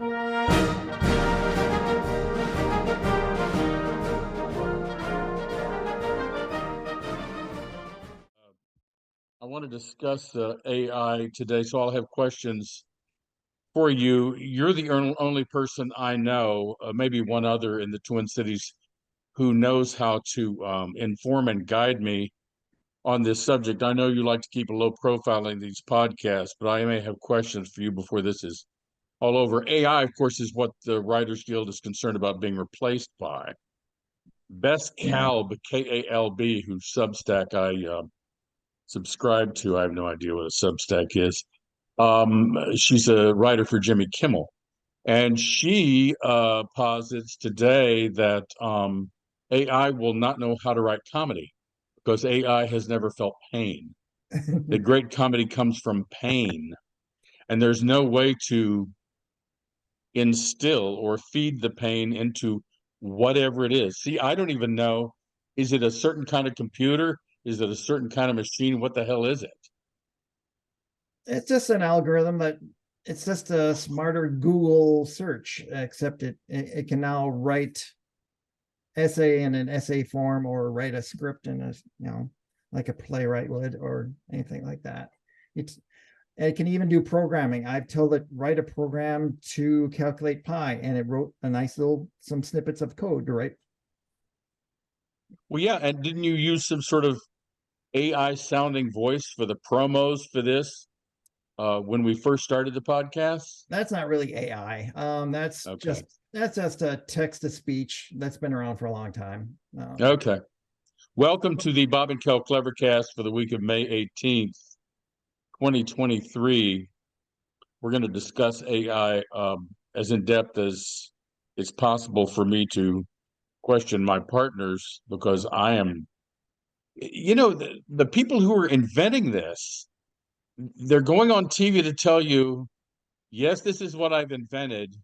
I want to discuss AI today, so I'll have questions for you. You're the only person I know, maybe one other in the Twin Cities, who knows how to inform and guide me on this subject. I know you like to keep a low profile in these podcasts, but I may have questions for you before this is all over. AI, of course, is what the Writers Guild is concerned about being replaced by. Bess Kalb, Kalb, whose Substack I subscribe to. I have no idea what a Substack is. She's a writer for Jimmy Kimmel. And she posits today that AI will not know how to write comedy because AI has never felt pain. The great comedy comes from pain. And there's no way to instill or feed the pain into whatever it is. See, I don't even know, is it a certain kind of computer? Is it a certain kind of machine? What the hell is it? It's just an algorithm, but it's just a smarter Google search, except it can now write essay in an essay form or write a script in a, like a playwright would or anything like that. It can even do programming. I've told it write a program to calculate pi, and it wrote a nice some snippets of code to write. Well, yeah, and didn't you use some sort of AI sounding voice for the promos for this when we first started the podcast? That's not really AI. That's just a text to speech that's been around for a long time. Okay. Welcome to the Bob and Kel CleverCast for the week of May 18th, 2023. We're going to discuss AI as in depth as it's possible for me to question my partners, because I am, the people who are inventing this, they're going on TV to tell you, yes, this is what I've invented.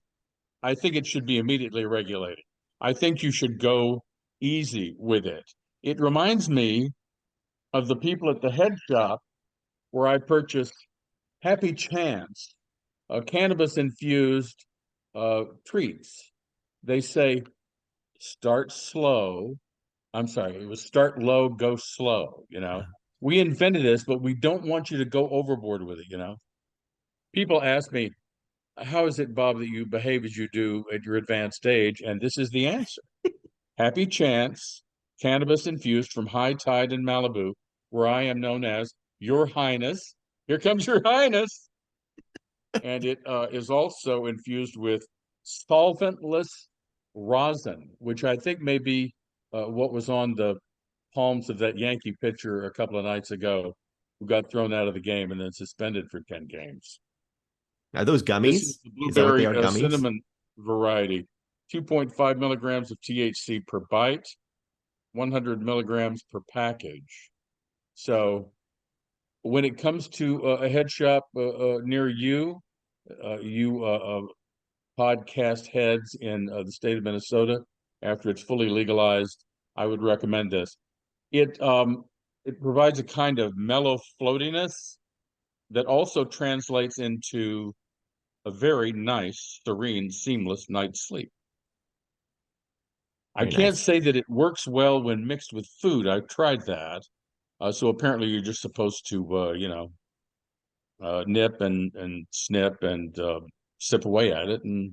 I think it should be immediately regulated. I think you should go easy with it. It reminds me of the people at the head shop where I purchased Happy Chance, cannabis-infused treats. They say, start slow. I'm sorry, it was start low, go slow, We invented this, but we don't want you to go overboard with it, People ask me, how is it, Bob, that you behave as you do at your advanced age? And this is the answer. Happy Chance, cannabis infused from High Tide in Malibu, where I am known as Your Highness. Here comes Your Highness. And it is also infused with solventless rosin, which I think may be what was on the palms of that Yankee pitcher a couple of nights ago who got thrown out of the game and then suspended for 10 games. Are those gummies? This is the blueberry cinnamon variety. 2.5 milligrams of THC per bite, 100 milligrams per package. So when it comes to a head shop near you, podcast heads in the state of Minnesota, after it's fully legalized, I would recommend this. It provides a kind of mellow floatiness that also translates into a very nice, serene, seamless night's sleep. I can't say that it works well when mixed with food. I've tried that. So apparently you're just supposed to, nip and snip and sip away at it, and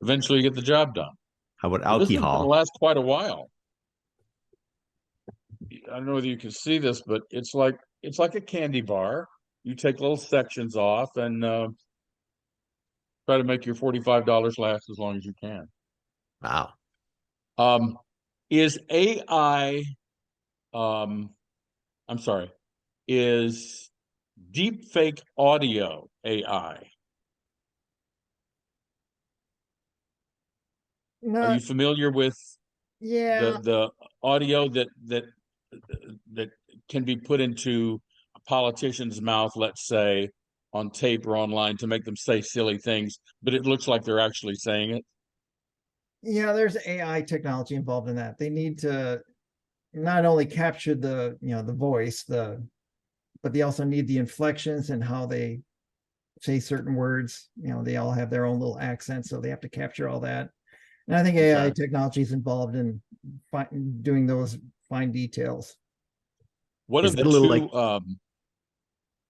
eventually get the job done. How about alcohol? This is going to last quite a while. I don't know whether you can see this, but it's like a candy bar. You take little sections off and try to make your $45 last as long as you can. Wow. Is AI, is deepfake audio AI? Are you familiar with the audio that can be put into a politician's mouth, let's say, on tape or online to make them say silly things, but it looks like they're actually saying it? Yeah, there's AI technology involved in that. They need to not only capture the voice, but they also need the inflections and how they say certain words. They all have their own little accents, so they have to capture all that. And I think Okay. AI technology is involved in doing those fine details. What Is of that the a little two? like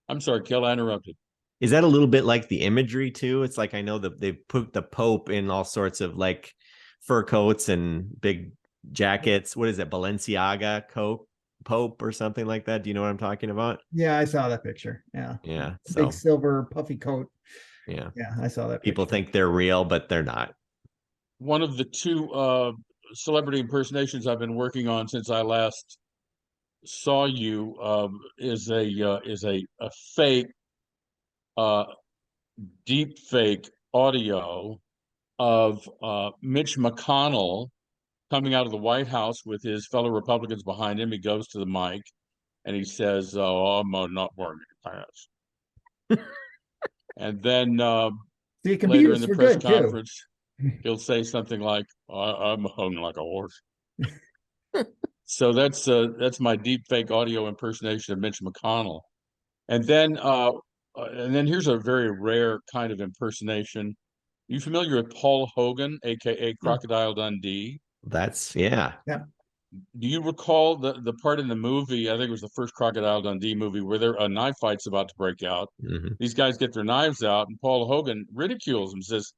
I'm sorry, Kel, I interrupted. is that a little bit like the imagery too? It's like I know that they put the Pope in all sorts of like fur coats and big jackets. What is it, Balenciaga coat Pope or something like that? Do you know what I'm talking about? Yeah, I saw that picture. Yeah. Yeah. Big So silver puffy coat. yeah, Yeah, I saw that people picture. think they're real, but they're not. One of the two celebrity impersonations I've been working on since I last saw you is a fake uh, deep fake audio of Mitch McConnell coming out of the White House with his fellow Republicans behind him. He goes to the mic and he says, "Oh, I'm not wearing any pants." And then See, it can be later in used the for press good too. conference, he'll say something like, "I'm hung like a horse." So that's my deep fake audio impersonation of Mitch McConnell. And then here's a very rare kind of impersonation. You familiar with Paul Hogan, aka Crocodile Dundee? That's yeah. Yeah. Do you recall the part in the movie? I think it was the first Crocodile Dundee movie where there a knife fight's about to break out. Mhm. These guys get their knives out, and Paul Hogan ridicules them, says,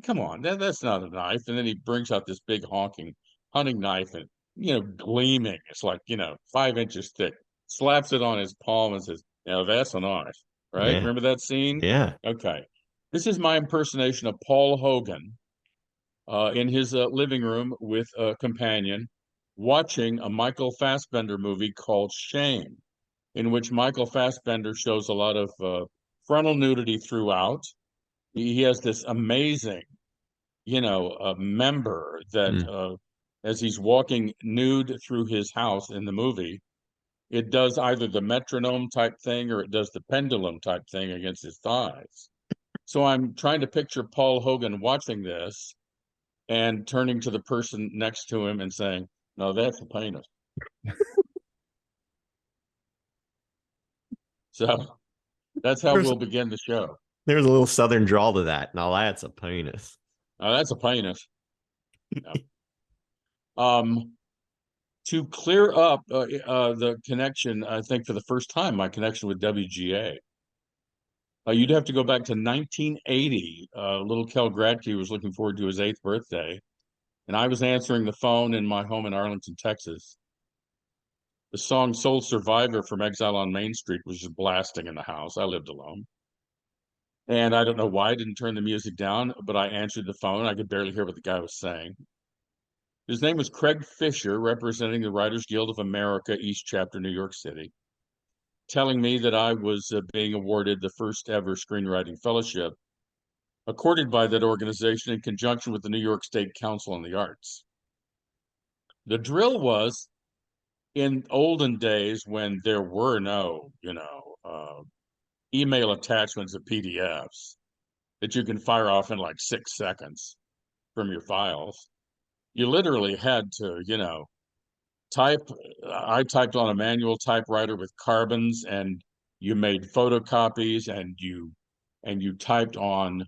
"Come on, that's not a knife." And then he brings out this big honking hunting knife, and gleaming. It's like 5 inches thick. Slaps it on his palm and says, that's a knife." Right? Yeah. Remember that scene? Yeah. Okay. This is my impersonation of Paul Hogan in his living room with a companion, watching a Michael Fassbender movie called Shame, in which Michael Fassbender shows a lot of frontal nudity throughout. He has this amazing, member that Mm. as he's walking nude through his house in the movie, it does either the metronome type thing or it does the pendulum type thing against his thighs. So I'm trying to picture Paul Hogan watching this and turning to the person next to him and saying, "No, that's a penis." So that's how There's we'll begin the show. there's a little southern drawl to that. Now that's a penis. Now that's a penis. Yeah. Um, to clear up the connection, I think for the first time, my connection with WGA, you'd have to go back to 1980. Little Kel Gradke was looking forward to his 8th birthday, and I was answering the phone in my home in Arlington, Texas. The song "Soul Survivor" from Exile on Main Street was just blasting in the house. I lived alone. And I don't know why I didn't turn the music down, but I answered the phone. I could barely hear what the guy was saying. His name was Craig Fisher, representing the Writers Guild of America, East Chapter, New York City, telling me that I was being awarded the first ever Screenwriting Fellowship, accorded by that organization in conjunction with the New York State Council on the Arts. The drill was, in olden days when there were no, email attachments of PDFs that you can fire off in like 6 seconds from your files, you literally had to, type. I typed on a manual typewriter with carbons, and you made photocopies, and you typed on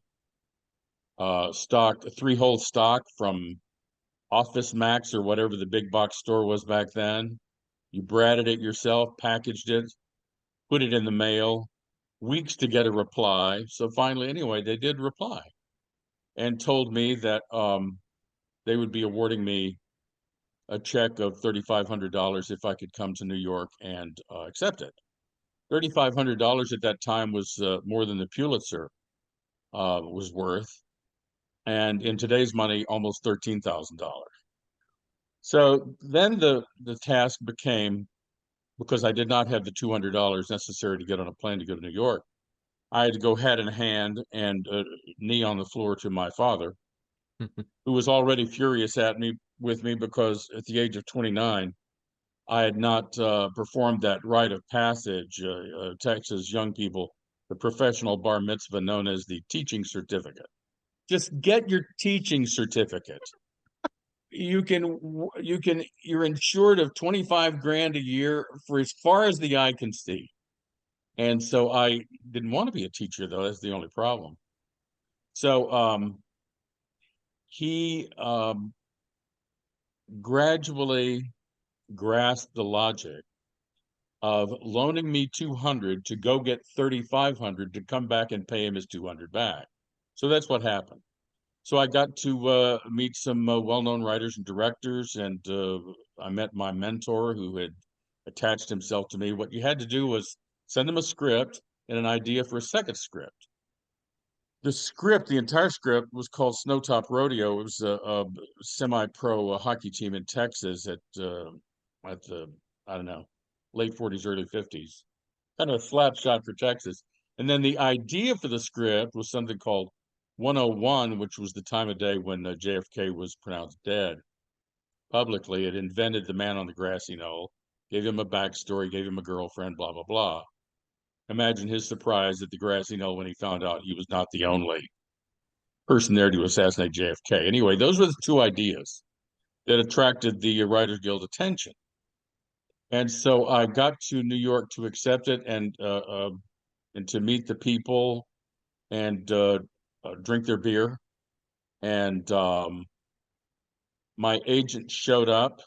stock 3-hole stock from Office Max or whatever the big box store was back then. You bratted it yourself, packaged it, put it in the mail, weeks to get a reply. So finally, anyway, they did reply and told me that they would be awarding me a check of $3,500 if I could come to New York and accept it. $3,500 at that time was more than the Pulitzer was worth, and in today's money, almost $13,000. So then the task became, because I did not have the $200 necessary to get on a plane to go to New York, I had to go hat in hand and knee on the floor to my father, who was already furious at me with me because at the age of 29, I had not performed that rite of passage, Texas young people, the professional bar mitzvah known as the teaching certificate. Just get your teaching certificate. You're insured of 25 grand a year for as far as the eye can see. And so I didn't want to be a teacher, though. That's the only problem. So he gradually grasped the logic of loaning me 200 to go get 3,500 to come back and pay him his 200 back. So that's what happened. So I got to meet some well-known writers and directors, and I met my mentor who had attached himself to me. What you had to do was send him a script and an idea for a second script. The script, the entire script, was called Snowtop Rodeo. It was a semi-pro hockey team in Texas at the, I don't know, late 40s, early 50s. Kind of a slap shot for Texas. And then the idea for the script was something called 101, which was the time of day when JFK was pronounced dead publicly. It invented the man on the grassy knoll, gave him a backstory, gave him a girlfriend, blah, blah, blah. Imagine his surprise at the grassy knoll when he found out he was not the only person there to assassinate JFK. Anyway, those were the two ideas that attracted the Writers Guild attention. And so I got to New York to accept it and to meet the people and drink their beer. And my agent showed up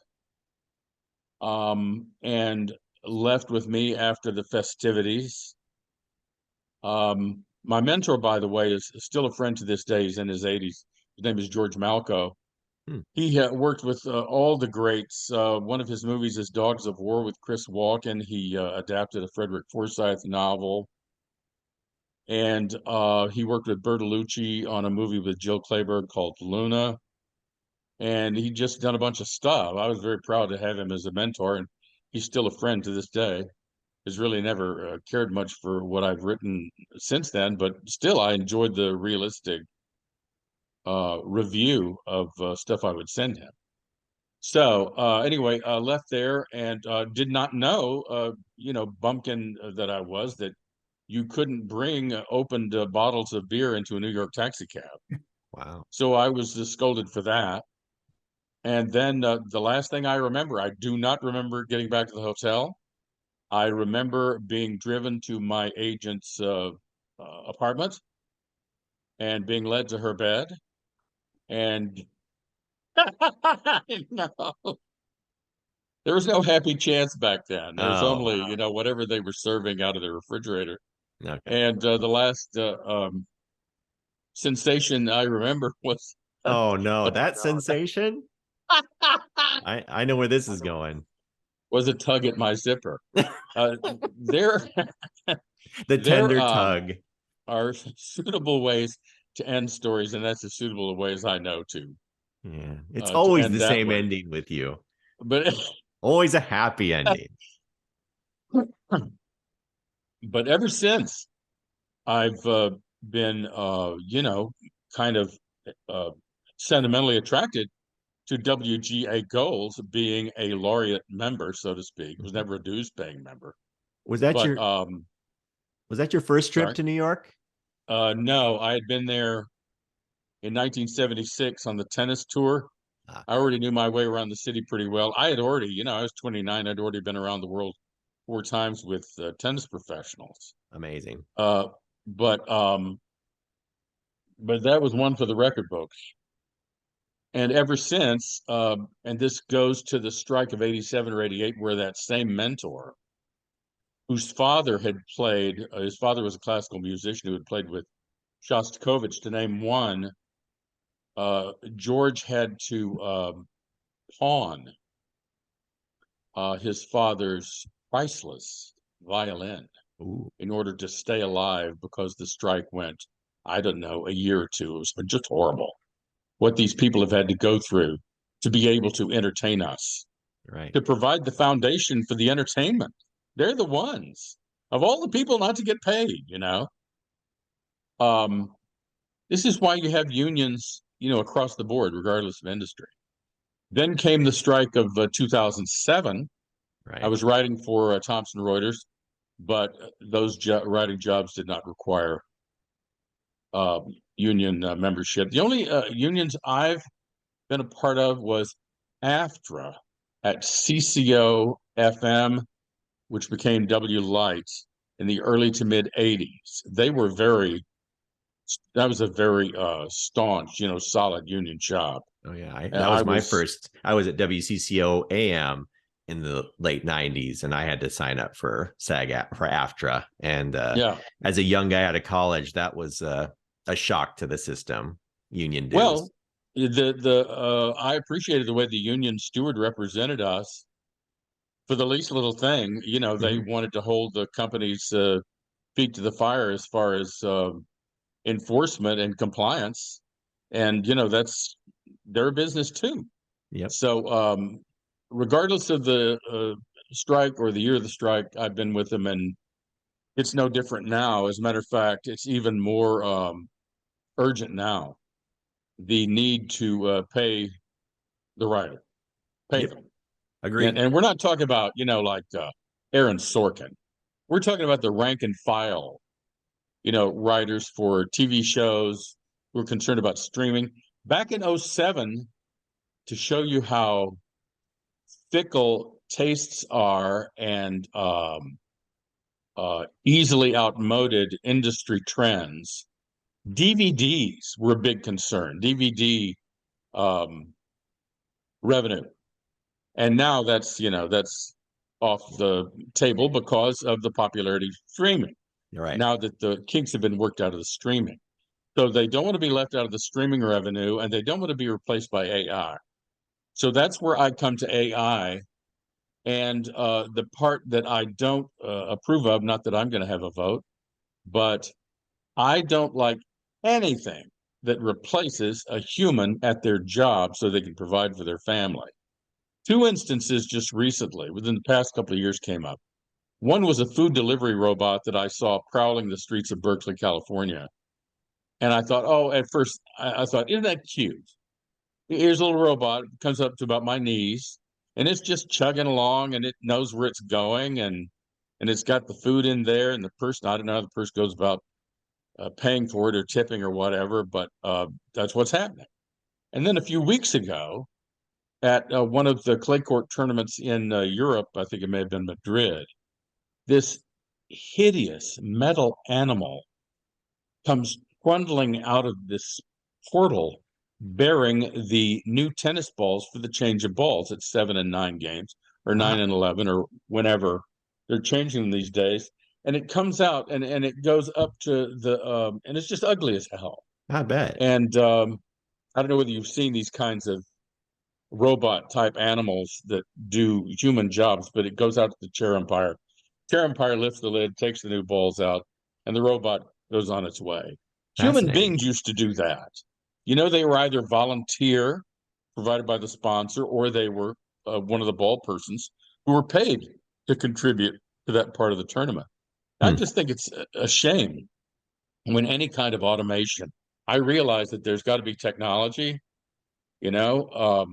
and left with me after the festivities. My mentor, by the way, is still a friend to this day. He's in his 80s. His name is George Malco. He worked with all the greats. One of his movies is Dogs of War with Chris Walken. He adapted a Frederick Forsyth novel. And he worked with Bertolucci on a movie with Jill Clayburgh called Luna. And he just done a bunch of stuff. I was very proud to have him as a mentor, and he's still a friend to this day. Has really never cared much for what I've written since then, but still I enjoyed the realistic review of stuff I would send him. So anyway, left there and did not know, bumpkin that I was, that you couldn't bring opened bottles of beer into a New York taxi cab. Wow. So I was scolded for that. And then the last thing I remember, I do not remember getting back to the hotel. I remember being driven to my agent's apartment and being led to her bed. And no, there was no happy chance back then. There's only, whatever they were serving out of the refrigerator. Okay. And the last sensation I remember was Oh no, that sensation? I know where this is going. Was a tug at my zipper. There The tender tug. are suitable ways to end stories, and that's as suitable of ways I know to. Yeah, it's always end the that same way. ending with you. But Always a happy ending. but ever since, I've been, kind of sentimentally attracted to WGA Goals, being a laureate member, so to speak. Was never a dues-paying member. Was that your first trip sorry? to New York? No, I had been there in 1976 on the tennis tour. I already knew my way around the city pretty well. I had already, I was 29. I'd already been around the world 4 times with tennis professionals. Amazing. But that was one for the record books. And ever since, and this goes to the strike of 87 or 88, where that same mentor, whose father had played, his father was a classical musician who had played with Shostakovich, to name one, George had to pawn his father's priceless violin in order to stay alive, because the strike went, I don't know, a year or two. It was just horrible what these people have had to go through to be able to entertain us, right? To provide the foundation for the entertainment. They're the ones, of all the people, not to get paid, This is why you have unions, across the board, regardless of industry. Then came the strike of 2007. Right. I was writing for Thomson Reuters, but those writing jobs did not require union membership. The only unions I've been a part of was AFTRA at CCO FM, which became W Light, in the early to mid 80s. That was a very staunch, solid union shop. Oh yeah, And that was my first. I was at WCCO AM in the late '90s, and I had to sign up for for AFTRA. And yeah. as a young guy out of college, that was a shock to the system. Union dues. Well, I appreciated the way the union steward represented us for the least little thing. They wanted to hold the company's feet to the fire as far as enforcement and compliance, and that's their business too. Yep. So regardless of the strike or the year of the strike, I've been with them, and it's no different now. As a matter of fact, it's even more urgent now. The need to pay the writer, pay them. Agreed. And we're not talking about like Aaron Sorkin. We're talking about the rank and file, writers for TV shows who are concerned about streaming. Back in 2007, to show you how fickle tastes are and easily outmoded industry trends, DVDs were a big concern. DVD revenue, and now that's off the table because of the popularity of streaming. Right. Now that the kinks have been worked out of the streaming, so they don't want to be left out of the streaming revenue, and they don't want to be replaced by AI. So that's where I come to AI, and the part that I don't approve of. Not that I'm going to have a vote, but I don't like anything that replaces a human at their job so they can provide for their family. Two instances just recently, within the past couple of years, came up. One was a food delivery robot that I saw prowling the streets of Berkeley, California. And I thought, at first, I thought, isn't that cute? Here's a little robot, comes up to about my knees, and it's just chugging along, and it knows where it's going, and it's got the food in there, and the person, I don't know how the person goes about paying for it or tipping or whatever, but that's what's happening. And then a few weeks ago, at one of the clay court tournaments in Europe, I think it may have been Madrid, this hideous metal animal comes trundling out of this portal bearing the new tennis balls for the change of balls at 7 and 9 games, or 9 and 11, or whenever they're changing them these days. And it comes out and it goes up to the and it's just ugly as hell. I bet. And I don't know whether you've seen these kinds of robot type animals that do human jobs, but it goes out to the chair umpire. Chair umpire lifts the lid, takes the new balls out, and the robot goes on its way. Human beings used to do that. They were either volunteer, provided by the sponsor, or they were one of the ball persons who were paid to contribute to that part of the tournament. I just think it's a shame when any kind of automation. I realize that there's got to be technology, but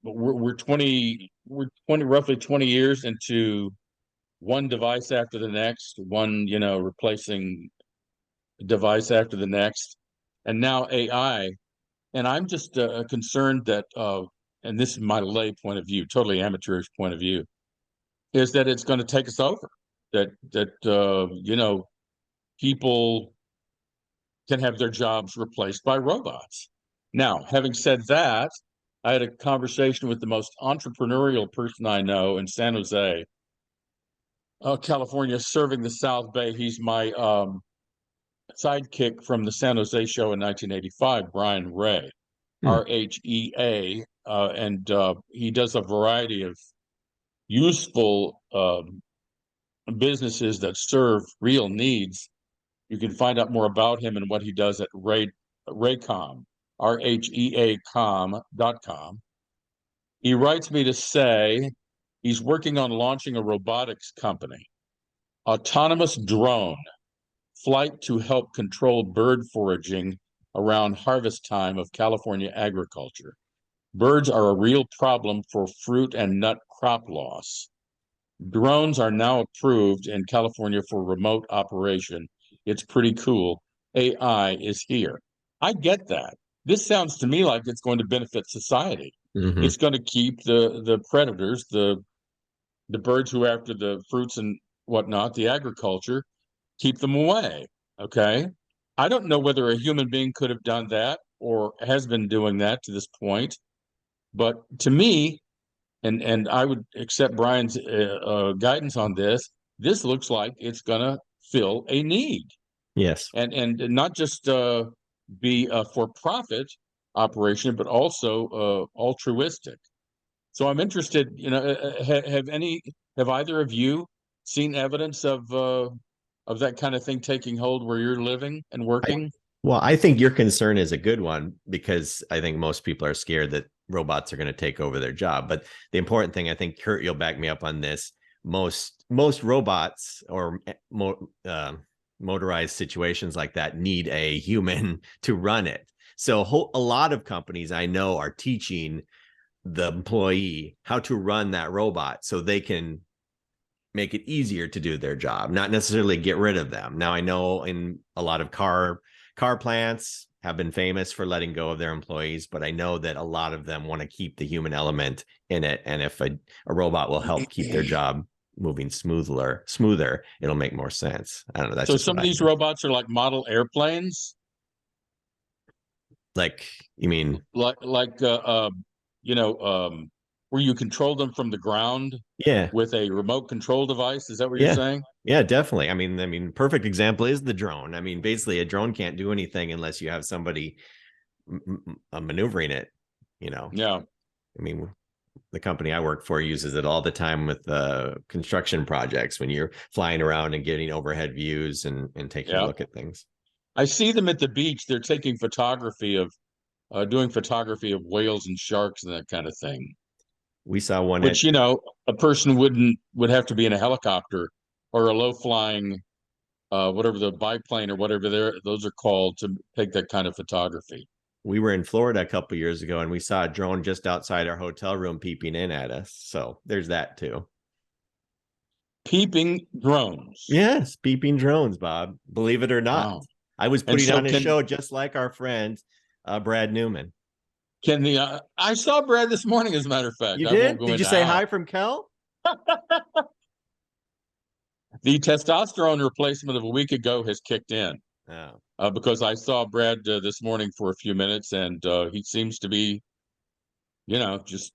we're roughly 20 years into one device after the next, one replacing device after the next, and now AI. And I'm just concerned that, and this is my lay point of view, totally amateurish point of view, is that it's going to take us over. That people can have their jobs replaced by robots. Now, having said that, I had a conversation with the most entrepreneurial person I know in San Jose, California, serving the South Bay. He's my sidekick from the San Jose show in 1985, Brian Ray, RHEA, and he does a variety of useful businesses that serve real needs. You can find out more about him and what he does at Raycom, RHEAcom.com. He writes me to say he's working on launching a robotics company, autonomous drone, flight to help control bird foraging around harvest time of California agriculture. Birds are a real problem for fruit and nut crop loss. Drones are now approved in California for remote operation. It's pretty cool. AI is here. I get that. This sounds to me like it's going to benefit society. It's going to keep the predators, the birds who are after the fruits and whatnot, the agriculture, keep them away. Okay. I don't know whether a human being could have done that or has been doing that to this point, but to me, and I would accept Brian's guidance on this. This looks like it's going to fill a need, Yes. and not just be a for-profit operation, but also altruistic. So I'm interested. Have either of you seen evidence of that kind of thing taking hold where you're living and working? Well, I think your concern is a good one because I think most people are scared that robots are going to take over their job. But the important thing, I think, Kurt, you'll back me up on this. Most robots or motorized situations like that need a human to run it. So a lot of companies I know are teaching the employee how to run that robot so they can make it easier to do their job, not necessarily get rid of them. Now, I know in a lot of car plants have been famous for letting go of their employees, but I know that a lot of them want to keep the human element in it. And if a robot will help keep their job moving smoother, it'll make more sense. I don't know. That's So just some of these robots are like model airplanes. Like, you mean? Where you control them from the ground Yeah. with a remote control device. Is that what Yeah. you're saying? Yeah, definitely. I mean, perfect example is the drone. I mean, basically a drone can't do anything unless you have somebody maneuvering it, Yeah. I mean, the company I work for uses it all the time with construction projects when you're flying around and getting overhead views and taking a look at things. I see them at the beach. They're taking photography of doing photography of whales and sharks and that kind of thing. We saw one which, a person would have to be in a helicopter or a low flying whatever the biplane or whatever those are called to take that kind of photography. We were in Florida a couple of years ago and we saw a drone just outside our hotel room peeping in at us. So there's that too. Peeping drones. Yes, peeping drones, Bob. Believe it or not. Wow. I was putting on a show just like our friend Brad Newman. I saw Brad this morning, as a matter of fact. You did? Did you say hi from Kel? The testosterone replacement of a week ago has kicked in. Oh. Because I saw Brad this morning for a few minutes, and he seems to be, just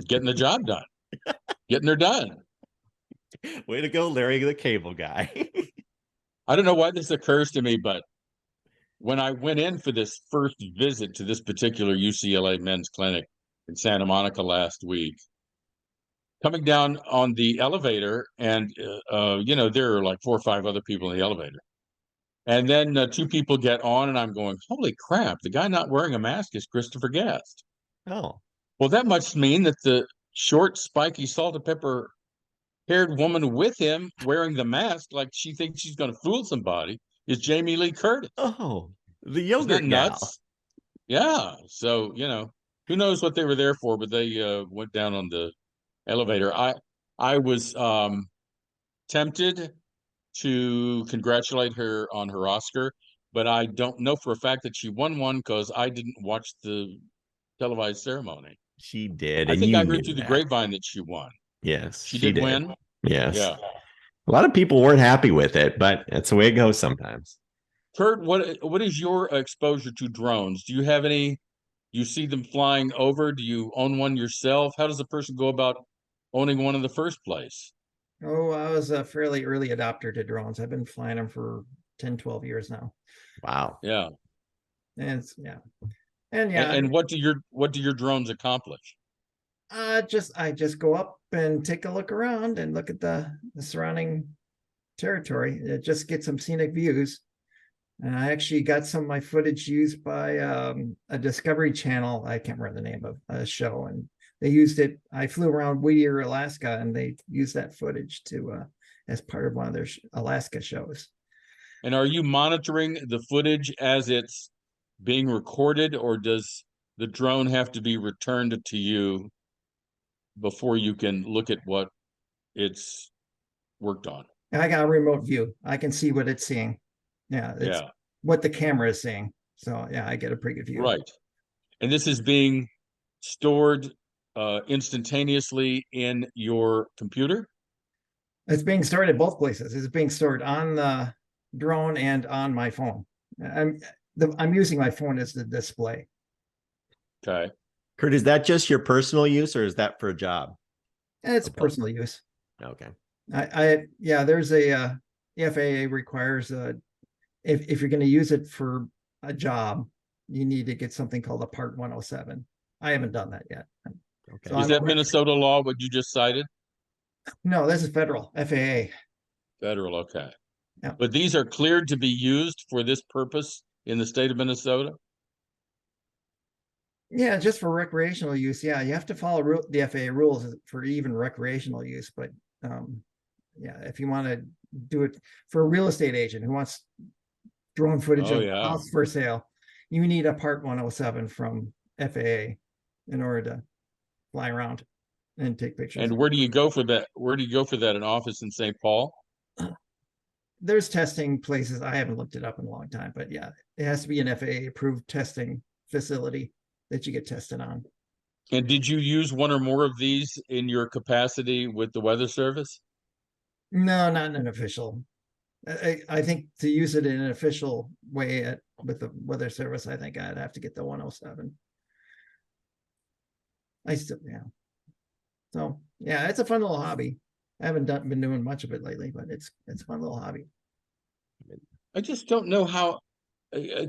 getting the job done, getting her done. Way to go, Larry, the cable guy. I don't know why this occurs to me, but when I went in for this first visit to this particular UCLA men's clinic in Santa Monica last week, coming down on the elevator, and there are like 4 or 5 other people in the elevator. And then 2 people get on, and I'm going, holy crap, the guy not wearing a mask is Christopher Guest. Oh. Well, that must mean that the short, spiky, salt and pepper haired woman with him wearing the mask, like she thinks she's going to fool somebody, is Jamie Lee Curtis. Oh, the yogurt Isn't that nuts? Yeah. So, who knows what they were there for, but they went down on the elevator. I was tempted to congratulate her on her Oscar, but I don't know for a fact that she won one because I didn't watch the televised ceremony. She did. I think I heard through the grapevine that she won. Yes, she did win. Yes. Yeah. A lot of people weren't happy with it, but that's the way it goes sometimes. Kurt, what is your exposure to drones? Do you have any? You see them flying over? Do you own one yourself? How does a person go about owning one in the first place? Oh, I was a fairly early adopter to drones. I've been flying them for 10, 12 years now. Wow. Yeah. And yeah. And what do your drones accomplish? I just go up and take a look around and look at the surrounding territory. It just gets some scenic views. And I actually got some of my footage used by a Discovery Channel. I can't remember the name of a show, and they used it. I flew around Whittier, Alaska, and they used that footage to as part of one of their Alaska shows. And are you monitoring the footage as it's being recorded, or does the drone have to be returned to you before you can look at what it's worked on? I got a remote view. I can see what it's seeing. Yeah, it's what the camera is seeing. So yeah, I get a pretty good view. Right. And this is being stored instantaneously in your computer? It's being stored at both places. It's being stored on the drone and on my phone. I'm using my phone as the display. Okay. Kurt, is that just your personal use or is that for a job? And it's Okay. personal use. Okay. Yeah, there's the FAA requires if you're going to use it for a job, you need to get something called a Part 107. I haven't done that yet. Okay. So Is that Minnesota law what you just cited? No, this is federal FAA. Federal, okay. Yeah. But these are cleared to be used for this purpose in the state of Minnesota? Yeah, just for recreational use. Yeah, you have to follow the FAA rules for even recreational use. But yeah, if you want to do it for a real estate agent who wants drone footage Oh, of yeah. house for sale, you need a Part 107 from FAA in order to fly around and take pictures. And where do you go for that? Where do you go for that? An office in St. Paul? There's testing places. I haven't looked it up in a long time, but yeah, it has to be an FAA approved testing facility that you get tested on. And did you use one or more of these in your capacity with the Weather Service? No, not in an official. I think to use it in an official way with the Weather Service, I think I'd have to get the 107. Yeah. So yeah, it's a fun little hobby. I haven't been doing much of it lately, but it's a fun little hobby. I just don't know how.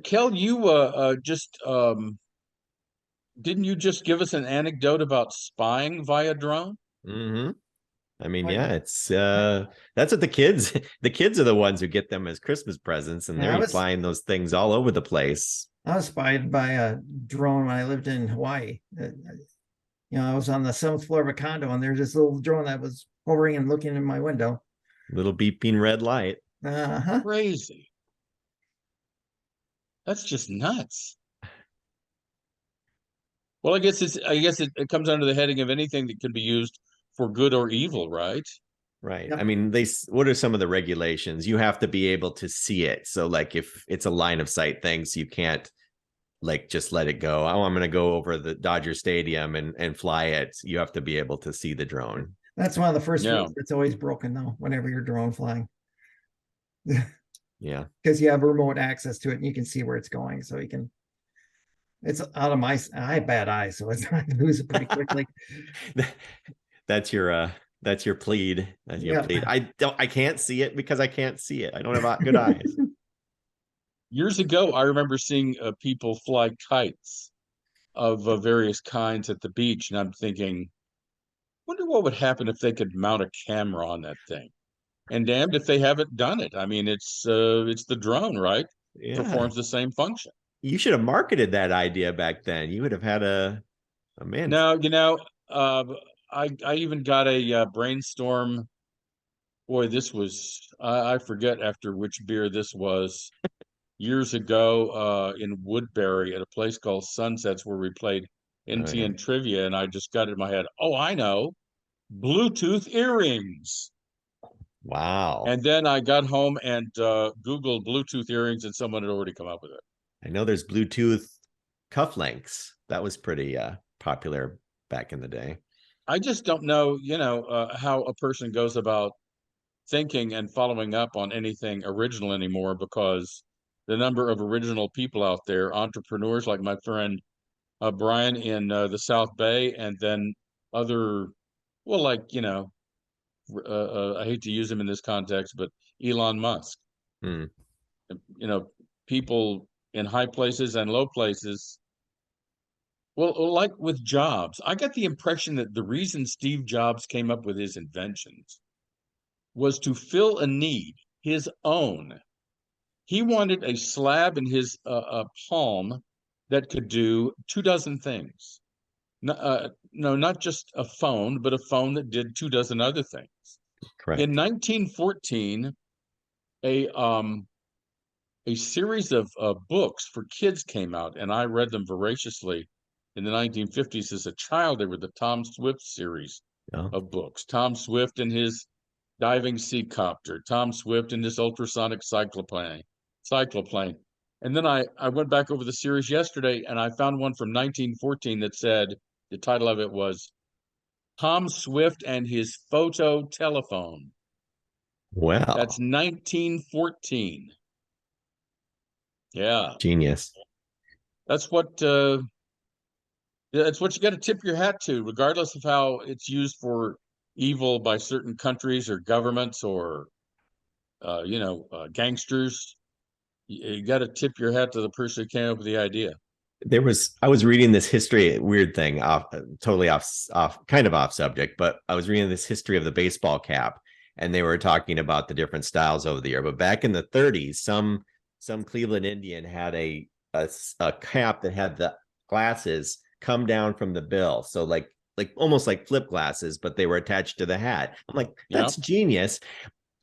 Kel, you just didn't you just give us an anecdote about spying via drone? Mm-hmm. I mean, Like, yeah, it's that's what the kids are the ones who get them as Christmas presents, and Yeah, they're flying those things all over the place. I was spied by a drone when I lived in Hawaii. I was on the 7th floor of a condo, and there's this little drone that was hovering and looking in my window. Little beeping red light. Uh-huh. Crazy. That's just nuts. Well, I guess it comes under the heading of anything that can be used for good or evil, right? Right. Yep. I mean, what are some of the regulations? You have to be able to see it. So like if it's a line of sight thing, so you can't like just let it go. Oh, I'm going to go over the Dodger Stadium and fly it. You have to be able to see the drone. That's one of the first Yeah. rules that's always broken, though, whenever you're drone flying. Yeah. Because you have remote access to it and you can see where it's going. So you can, it's out of I have bad eyes, so it's I lose it pretty quickly. That's your plead. That's your Yeah. plead. I can't see it because I can't see it. I don't have good eyes. Years ago, I remember seeing people fly kites of various kinds at the beach, and I'm thinking, wonder what would happen if they could mount a camera on that thing. And damned if they haven't done it. I mean, it's the drone, right? Yeah. Performs the same function. You should have marketed that idea back then. You would have had a man. No, I even got a brainstorm. Boy, this was I forget after which beer this was years ago in Woodbury at a place called Sunsets where we played NTN trivia, and I just got it in my head. Oh, I know, Bluetooth earrings. Wow. And then I got home and Googled Bluetooth earrings, and someone had already come up with it. I know there's Bluetooth cufflinks. That was pretty popular back in the day. I just don't know, how a person goes about thinking and following up on anything original anymore, because the number of original people out there, entrepreneurs like my friend Brian in the South Bay, and then other, well, like, I hate to use him in this context, but Elon Musk. People in high places and low places. Well, like with Jobs, I got the impression that the reason Steve Jobs came up with his inventions was to fill a need, his own. He wanted a slab in his palm that could do 24 things. No, not just a phone, but a phone that did 24 other things. Correct. In 1914, a series of books for kids came out, and I read them voraciously in the 1950s as a child. They were the Tom Swift series of books. Tom Swift and his diving sea copter, Tom Swift and his ultrasonic cycloplane. And then I went back over the series yesterday, and I found one from 1914 that said, the title of it was Tom Swift and his photo telephone. Well, That's 1914. Yeah, genius. that's what that's what you got to tip your hat to, regardless of how it's used for evil by certain countries or governments or gangsters. You got to tip your hat to the person who came up with the idea. I was reading this history, weird thing, totally kind of off subject, but I was reading this history of the baseball cap, and they were talking about the different styles over the year. But back in the 30s, some Cleveland Indian had a cap that had the glasses come down from the bill, so like almost like flip glasses, but they were attached to the hat. I'm like, that's genius.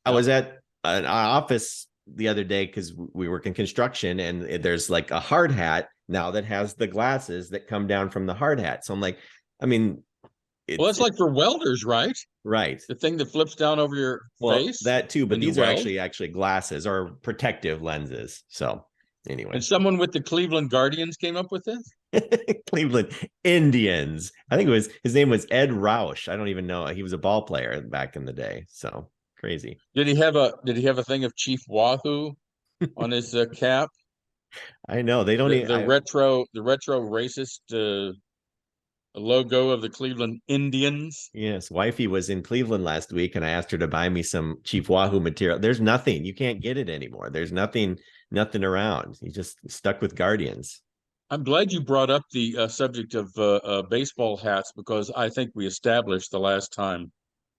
I was at an office the other day because we work in construction, and there's like a hard hat now that has the glasses that come down from the hard hat. So I'm like, I mean, Well, it's like for welders, right? Right. The thing that flips down over your face. That too, but when you these are weld. actually glasses or protective lenses. So anyway, And someone with the Cleveland Guardians came up with this? Cleveland Indians. I think his name was Ed Roush. I don't even know. He was a ball player back in the day. So crazy. Did he have a thing of Chief Wahoo on his cap? I know they don't The retro racist logo of the Cleveland Indians. Yes, wifey was in Cleveland last week, and I asked her to buy me some Chief Wahoo material. There's nothing. You can't get it anymore. There's nothing around. You just stuck with Guardians. I'm glad you brought up the subject of baseball hats, because I think we established the last time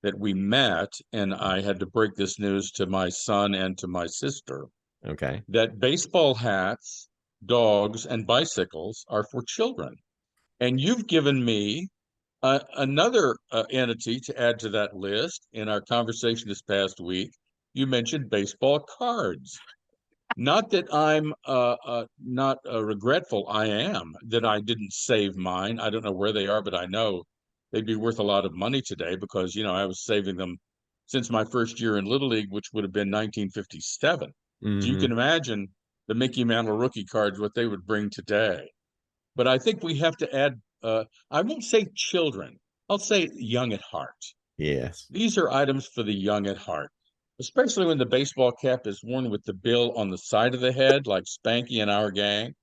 that we met, and I had to break this news to my son and to my sister, Okay. that baseball hats, dogs, and bicycles are for children. And you've given me another entity to add to that list. In our conversation this past week, you mentioned baseball cards. Not that I'm not regretful. I am that I didn't save mine. I don't know where they are, but I know they'd be worth a lot of money today, because I was saving them since my first year in Little League, which would have been 1957. So you can imagine the Mickey Mantle rookie cards, what they would bring today. But I think we have to add, I won't say children, I'll say young at heart. Yes. These are items for the young at heart, especially when the baseball cap is worn with the bill on the side of the head, like Spanky and our gang.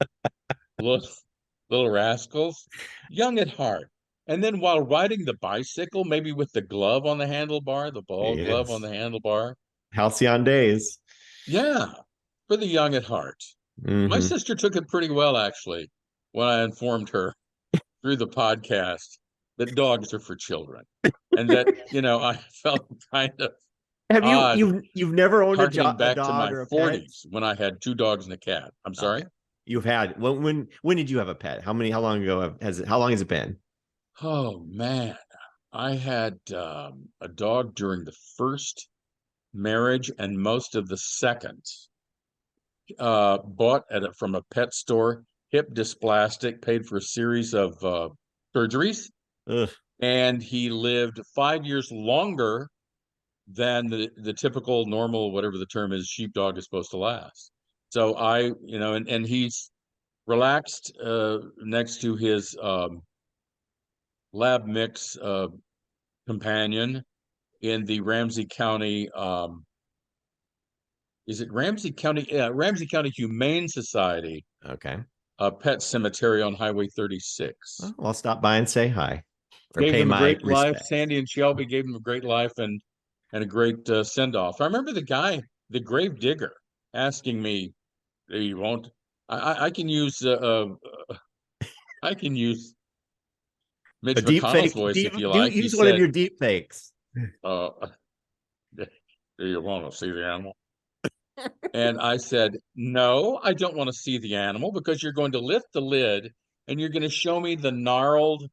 little rascals, young at heart. And then while riding the bicycle, maybe with the glove on the handlebar, the ball glove on the handlebar. Halcyon days. Yeah, for the young at heart. My sister took it pretty well, actually, when I informed her through the podcast that dogs are for children, and that I felt kind of Have odd you've never owned a harkening back to dog my or a pet? 40s when I had 2 dogs and a cat. I'm sorry. Okay. You've had when did you have a pet? How long ago how long has it been? Oh man, I had a dog during the first marriage and most of the second. Bought from a pet store, hip dysplastic, paid for a series of surgeries, Ugh. and he lived 5 years longer than the typical normal, whatever the term is, sheepdog is supposed to last. So and he's relaxed next to his lab mix companion in the Ramsey County. Is it Ramsey County? Ramsey County Humane Society. Okay. Pet cemetery on Highway 36. Well, I'll stop by and say hi. Or Gave pay him a my great life. respects. Sandy and Shelby gave him a great life and a great send off. I remember the guy, the grave digger, asking me, "You won't? I can use I can use Mitch A deep McConnell's fake. voice if you like." He Use one of said, your deep fakes. "Do you want to see the animal?" And I said, "No, I don't want to see the animal, because you're going to lift the lid and you're going to show me the gnarled,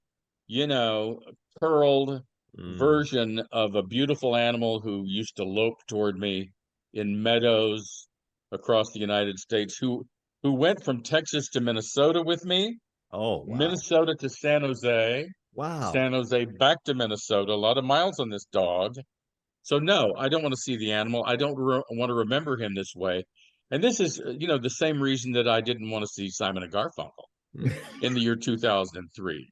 curled version of a beautiful animal who used to lope toward me in meadows across the United States, who went from Texas to Minnesota with me, Oh, wow. Minnesota to San Jose, Wow. San Jose back to Minnesota, a lot of miles on this dog. So no, I don't want to see the animal. I don't want to remember him this way. And this is, the same reason that I didn't want to see Simon and Garfunkel in the year 2003.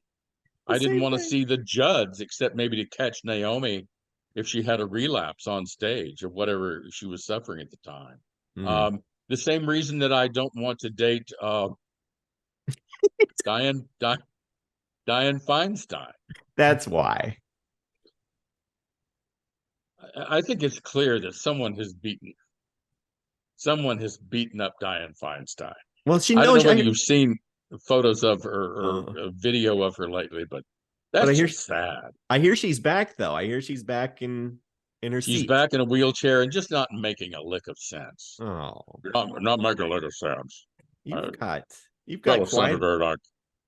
I didn't want to see the Judds, except maybe to catch Naomi if she had a relapse on stage of whatever she was suffering at the time. Mm. The same reason that I don't want to date Diane Feinstein. That's why. I think it's clear that someone has beaten up Diane Feinstein. Well, she I don't know knows. whether you've seen photos of her or Uh, a video of her lately, but but that's just sad. I hear she's back though. I hear she's back in her She's seat. back in a wheelchair and just not making a lick of sense. Oh, Not making a lick of sense. you've got you've got Fellow quite senator, and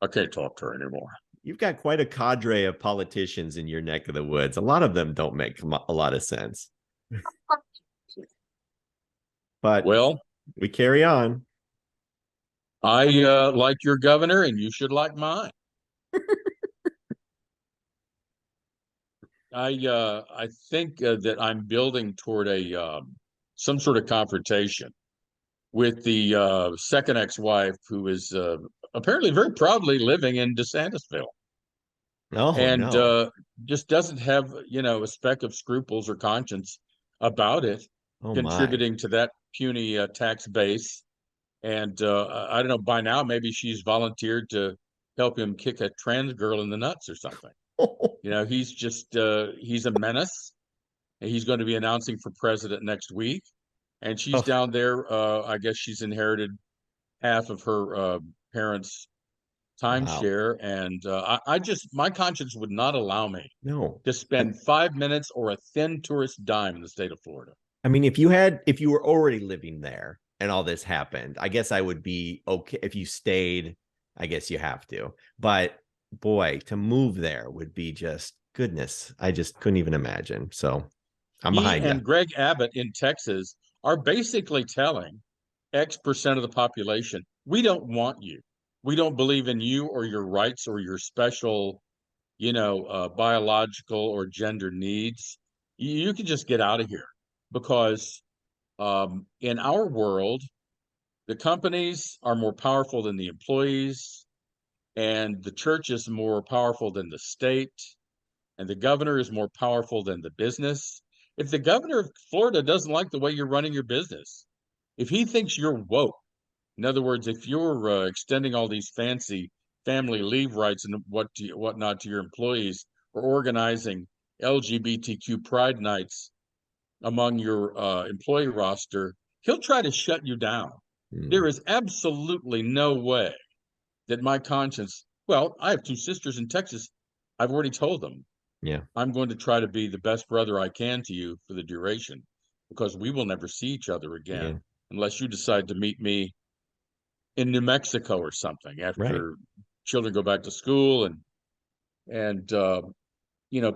I can't talk to her anymore. you've got quite a cadre of politicians in your neck of the woods. A lot of them don't make a lot of sense. But Well, we carry on. I like your governor, and you should like mine. I think that I'm building toward a some sort of confrontation with the second ex-wife, who is apparently very proudly living in DeSantisville, Oh and no. just doesn't have, a speck of scruples or conscience about it, Oh my. contributing to that puny tax base. And I don't know, by now maybe she's volunteered to help him kick a trans girl in the nuts or something. He's a menace. And he's going to be announcing for president next week. And she's Oh, down there. I guess she's inherited half of her parents' wow. timeshare. And my conscience would not allow me No. to spend 5 minutes or a thin tourist dime in the state of Florida. I mean, if you were already living there and all this happened, I guess I would be okay. If you stayed, I guess you have to. But boy, to move there would be just goodness. I just couldn't even imagine. So I'm He behind you. and Greg Abbott in Texas are basically telling X% of the population, we don't want you. We don't believe in you or your rights or your special, biological or gender needs. You can just get out of here, because in our world, the companies are more powerful than the employees, and the church is more powerful than the state, and the governor is more powerful than the business. If the governor of Florida doesn't like the way you're running your business, if he thinks you're woke, in other words, if you're extending all these fancy family leave rights and whatnot to your employees, or organizing LGBTQ pride nights among your employee roster, he'll try to shut you down. There is absolutely no way that my conscience, well, I have two sisters in Texas. I've already told them, Yeah. I'm going to try to be the best brother I can to you for the duration, because we will never see each other Yeah. again unless you decide to meet me in New Mexico or something Right. after children go back to school, and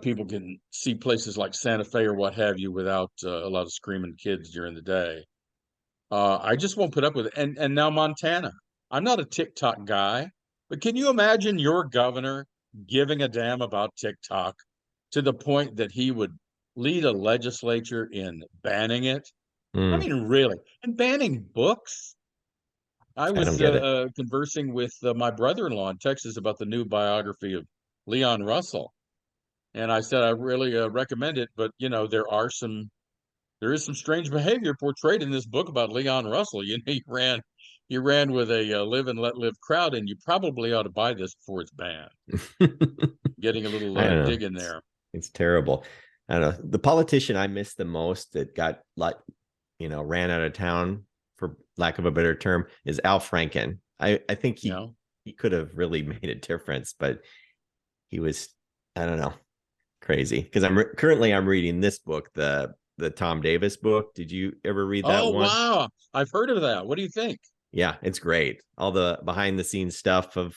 people can see places like Santa Fe or what have you without a lot of screaming kids during the day. I just won't put up with it. And now Montana. I'm not a TikTok guy, but can you imagine your governor giving a damn about TikTok to the point that he would lead a legislature in banning it? I Mm, mean, really, and banning books. I I don't was get it. conversing with my brother-in-law in Texas about the new biography of Leon Russell, and I said I really recommend it, but there is some strange behavior portrayed in this book about Leon Russell. He ran with a live and let live crowd, and you probably ought to buy this before it's banned. Getting a little I don't know. dig in there. It's terrible. I don't know. The politician I miss the most that got like, ran out of town, for lack of a better term, is Al Franken. I think he could have really made a difference, but he was, I don't know, crazy. Because currently I'm reading this book, the Tom Davis book. Did you ever read that Oh, one? wow. I've heard of that. What do you think? Yeah, it's great. All the behind the scenes stuff of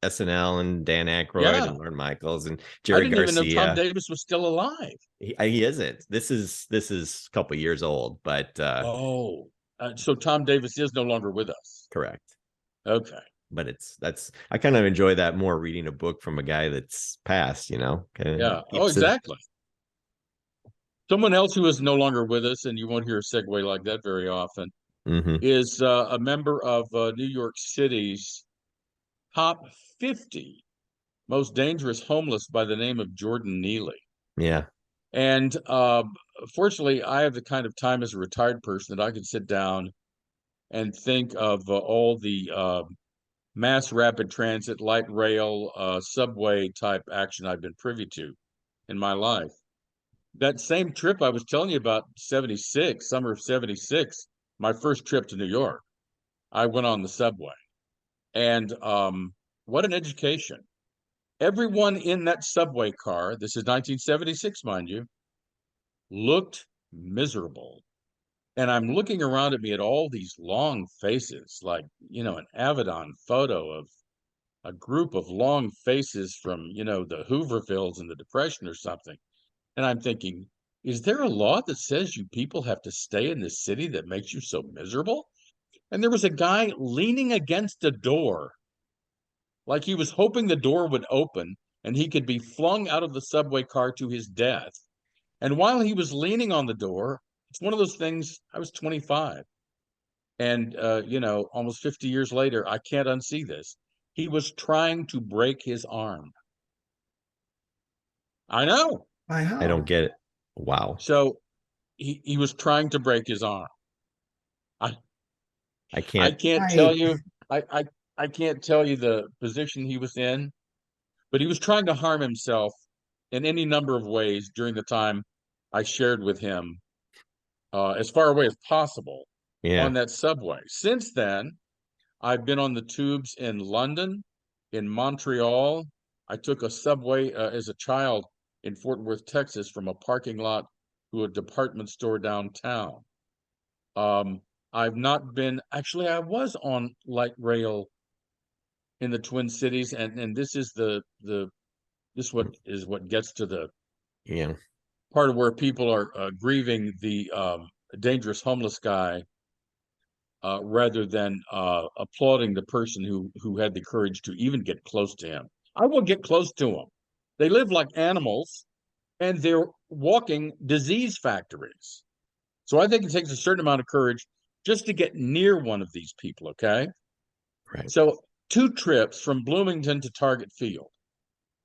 SNL and Dan Aykroyd Yeah. and Lorne Michaels and I Jerry didn't even know Tom Garcia. Davis was still alive. He isn't. This is a couple years old, but Oh, so Tom Davis is no longer with us. correct. Okay. But that's I kind of enjoy that more, reading a book from a guy that's passed. Yeah. Oh, Keeps it. exactly. Someone else who is no longer with us, and you won't hear a segue like that very often, Mm-hmm. is a member of New York City's top 50 most dangerous homeless by the name of Jordan Neely. Yeah. And fortunately, I have the kind of time as a retired person that I can sit down and think of all the mass rapid transit, light rail, subway type action I've been privy to in my life. That same trip I was telling you about, 76, summer of 76, my first trip to New York, I went on the subway. And what an education. Everyone in that subway car, this is 1976, mind you, looked miserable. And I'm looking around at me at all these long faces, like, an Avedon photo of a group of long faces from, the Hoovervilles in the Depression or something. And I'm thinking, is there a law that says you people have to stay in this city that makes you so miserable? And there was a guy leaning against a door, like he was hoping the door would open and he could be flung out of the subway car to his death. And while he was leaning on the door, it's one of those things, I was 25. And, almost 50 years later, I can't unsee this. He was trying to break his arm. I know. By how? I don't get it. Wow. So he was trying to break his arm. I I I can't. can't tell you. I can't tell you the position he was in, but he was trying to harm himself in any number of ways during the time I shared with him, as far away as possible Yeah. on that subway. Since then, I've been on the tubes in London, in Montreal. I took a subway as a child in Fort Worth, Texas, from a parking lot to a department store downtown. Um, I've not been, actually, I was on light rail in the Twin Cities, and this is what gets to the Yeah. part of where people are grieving the dangerous homeless guy rather than applauding the person who had the courage to even get close to him. I will get close to them. They live like animals, and they're walking disease factories. So I think it takes a certain amount of courage just to get near one of these people, okay? Right. So 2 trips from Bloomington to Target Field.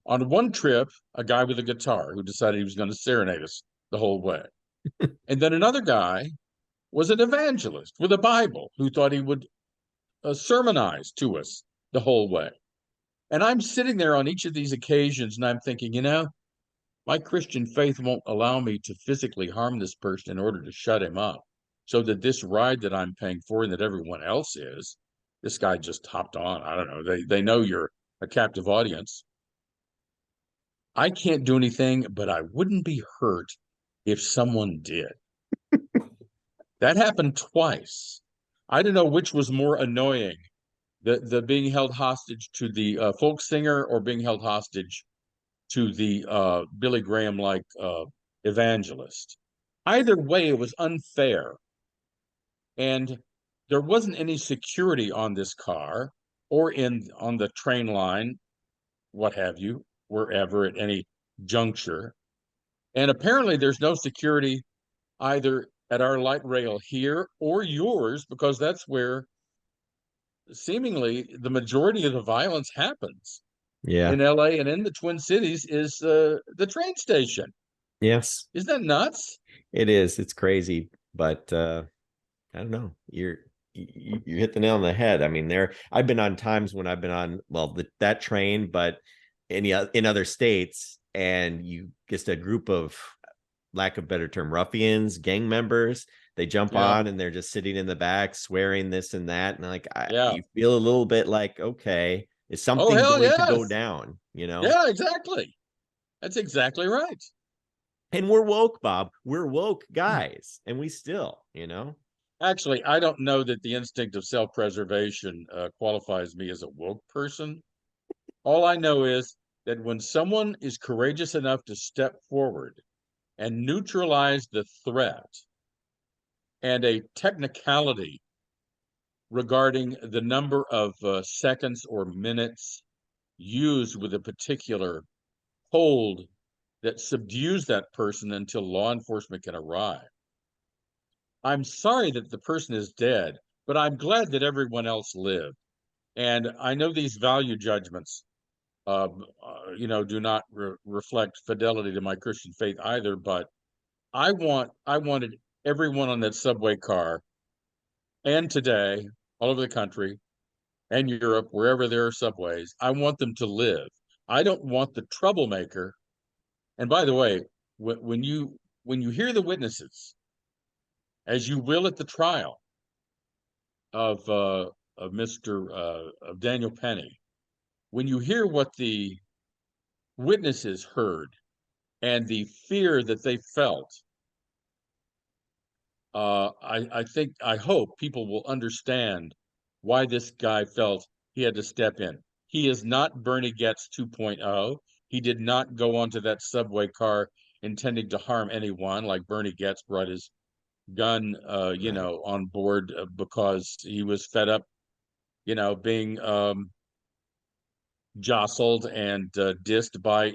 On one trip, a guy with a guitar who decided he was going to serenade us the whole way. And then another guy was an evangelist with a Bible who thought he would sermonize to us the whole way. And I'm sitting there on each of these occasions and I'm thinking, my Christian faith won't allow me to physically harm this person in order to shut him up. So that this ride that I'm paying for and that everyone else is, this guy just hopped on. I don't know. They know you're a captive audience. I can't do anything, but I wouldn't be hurt if someone did. That happened twice. I don't know which was more annoying, the being held hostage to the folk singer or being held hostage to the Billy Graham like evangelist. Either way, it was unfair, and there wasn't any security on this car or on the train line, what have you, wherever at any juncture. And apparently, there's no security either at our light rail here or yours, because that's where seemingly the majority of the violence happens Yeah. in LA and in the Twin Cities is the train station. Yes. Isn't that nuts? It is. It's crazy, but I don't know. You hit the nail on the head. I mean, I've been on times when I've been on that train, but in other states, and you just a group of, lack of better term, ruffians, gang members. They jump Yeah. on and they're just sitting in the back, swearing this and that, and Yeah. you feel a little bit like, okay, is something hell going to go yes. down? Yeah, exactly. That's exactly right. And we're woke, Bob. We're woke guys, and we still, Actually, I don't know that the instinct of self-preservation qualifies me as a woke person. All I know is that when someone is courageous enough to step forward and neutralize the threat and a technicality regarding the number of seconds or minutes used with a particular hold that subdues that person until law enforcement can arrive. I'm sorry that the person is dead, but I'm glad that everyone else lived. And I know these value judgments do not reflect fidelity to my Christian faith either. But I wanted everyone on that subway car, and today all over the country and Europe, wherever there are subways, I want them to live. I don't want the troublemaker. And by the way, when you hear the witnesses, as you will at the trial of of Daniel Penny, when you hear what the witnesses heard and the fear that they felt, I hope people will understand why this guy felt he had to step in. He is not Bernie Getz 2.0. He did not go onto that subway car intending to harm anyone, like Bernie Getz brought his gun, on board because he was fed up, being jostled and dissed by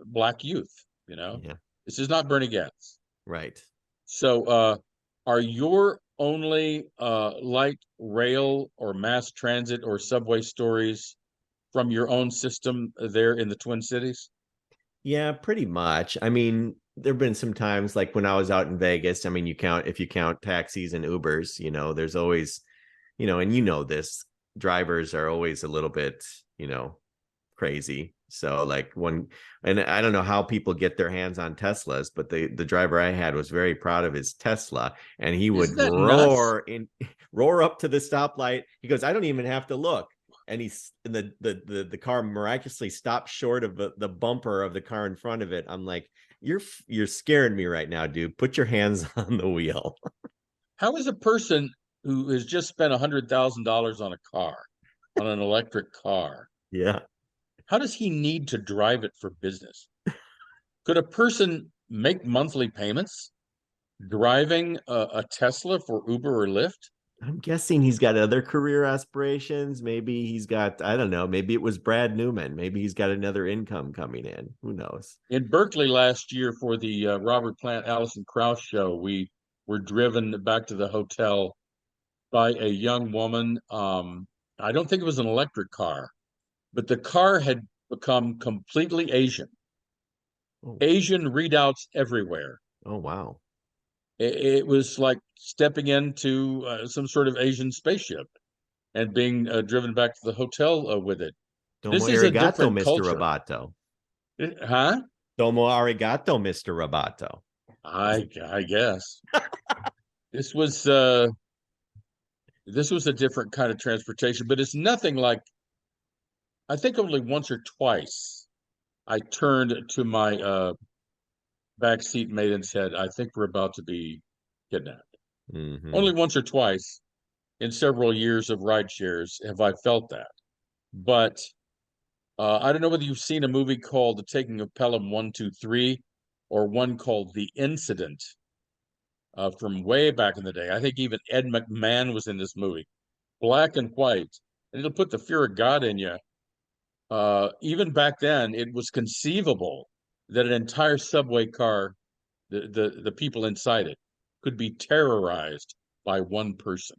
black youth. Yeah. This is not Bernie Getz. Right. So, are your only light rail or mass transit or subway stories from your own system there in the Twin Cities? Yeah, pretty much. I mean, there've been some times like when I was out in Vegas. I mean, if you count taxis and Ubers, there's always, and this, drivers are always a little bit, crazy. So like and I don't know how people get their hands on Teslas, but the driver I had was very proud of his Tesla, and he would Isn't that nuts? roar up to the stoplight. He goes, I don't even have to look. And the car miraculously stopped short of the bumper of the car in front of it. I'm like, you're scaring me right now, dude. Put your hands on the wheel. How is a person who has just spent $100,000 on a car, on an electric car, Yeah. how does he need to drive it for business? Could a person make monthly payments driving a Tesla for Uber or Lyft? I'm guessing he's got other career aspirations. Maybe he's got, I don't know, maybe it was Brad Newman. Maybe he's got another income coming in. Who knows? In Berkeley last year for the Robert Plant, Alison Krauss show, we were driven back to the hotel by a young woman. I don't think it was an electric car, but the car had become completely Asian. Oh, Asian readouts everywhere. oh wow. It was like stepping into some sort of Asian spaceship and being driven back to the hotel with it. Domo This is a arigato, different Mr. culture. Roboto. Huh? Domo arigato, Mr. Roboto. I guess. This was this was a different kind of transportation, but it's nothing like, I think only once or twice I turned to my backseat mate and said, I think we're about to be kidnapped. Only once or twice in several years of ride shares have I felt that. But I don't know whether you've seen a movie called The Taking of Pelham 123 or one called The Incident from way back in the day. I think even Ed McMahon was in this movie, black and white, and it'll put the fear of God in you. Even back then, it was conceivable that an entire subway car, the people inside it, could be terrorized by one person.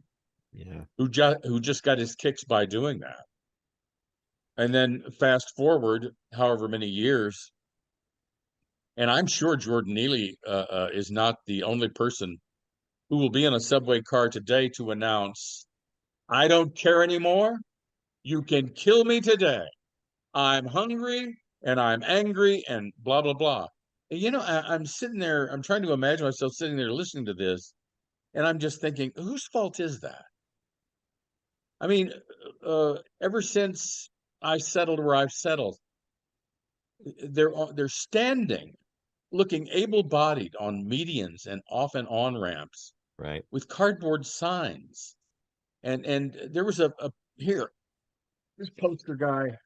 Yeah. Who just got his kicks by doing that. And then fast forward however many years, and I'm sure Jordan Neely is not the only person who will be in a subway car today to announce, I don't care anymore. You can kill me today. I'm hungry and I'm angry and blah, blah, blah. And, I'm sitting there, I'm trying to imagine myself sitting there listening to this, and I'm just thinking, whose fault is that? I mean, ever since I settled where I've settled, they're standing, looking able-bodied on medians and off and on ramps Right. with cardboard signs. And there was a here, this poster guy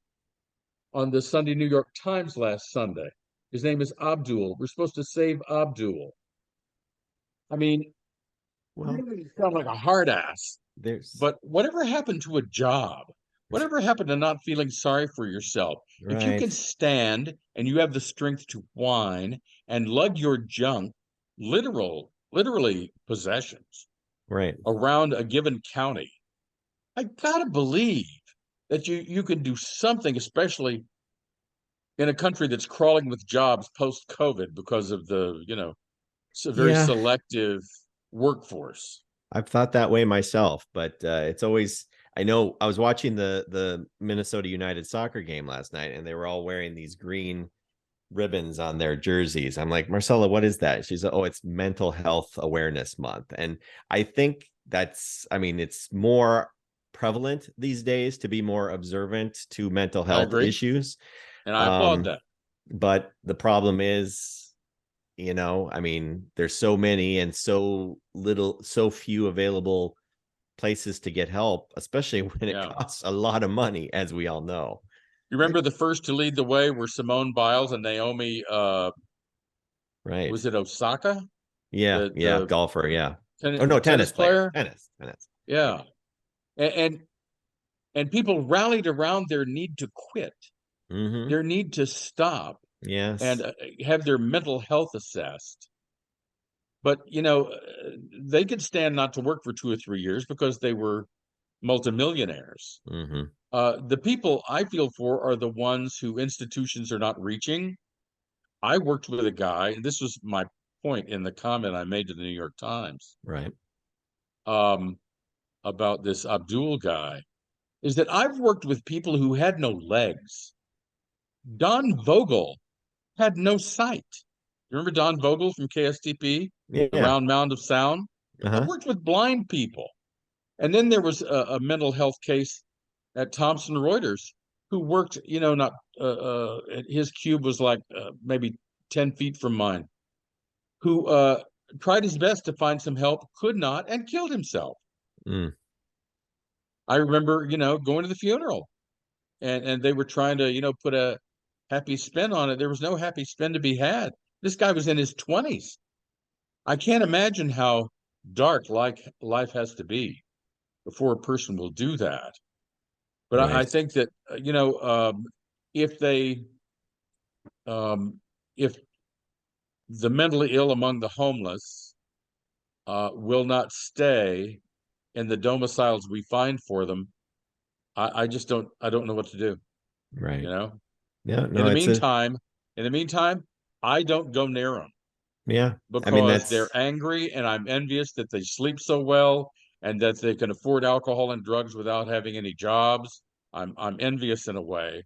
on the Sunday New York Times last Sunday. His name is Abdul. We're supposed to save Abdul. I mean, Well, you sound like a hard ass. there's But whatever happened to a job? Whatever happened to not feeling sorry for yourself? If you right. can stand and you have the strength to whine and lug your junk, literally possessions, Right. around a given county, I gotta believe that you can do something, especially in a country that's crawling with jobs post-COVID because of the, very Yeah. selective workforce. I've thought that way myself, but it's always, I know I was watching the Minnesota United soccer game last night, and they were all wearing these green ribbons on their jerseys. I'm like, Marcella, what is that? She's like, oh, it's Mental Health Awareness Month. And I think it's more prevalent these days to be more observant to mental I health agree, issues. and I applaud that. But the problem is, there's so many and so few available places to get help, especially when it costs a lot of money, as we all know. You remember the first to lead the way were Simone Biles and Naomi, Right. was it Osaka? Yeah, The golfer, yeah. tennis player? Tennis. Yeah. And people rallied around their need to quit, their need to stop, yes, and have their mental health assessed. But, they could stand not to work for 2 or 3 years because they were multimillionaires. The people I feel for are the ones who institutions are not reaching. I worked with a guy, and this was my point in the comment I made to the New York Times, right. About this Abdul guy, is that I've worked with people who had no legs. Don Vogel had no sight. You remember Don Vogel from KSTP, Yeah. the Round Mound of Sound? I've worked with blind people. And then there was a mental health case at Thomson Reuters who worked, not his cube was like maybe 10 feet from mine, who tried his best to find some help, could not, and killed himself. I remember, going to the funeral, and they were trying to, put a happy spin on it. There was no happy spin to be had. This guy was in his 20s. I can't imagine how dark life has to be before a person will do that. But right. I think that, if they, if the mentally ill among the homeless will not stay in the domiciles we find for them, I don't know what to do. Right. Yeah. No, In the meantime, I don't go near them. Yeah. Because they're angry, and I'm envious that they sleep so well and that they can afford alcohol and drugs without having any jobs. I'm envious in a way.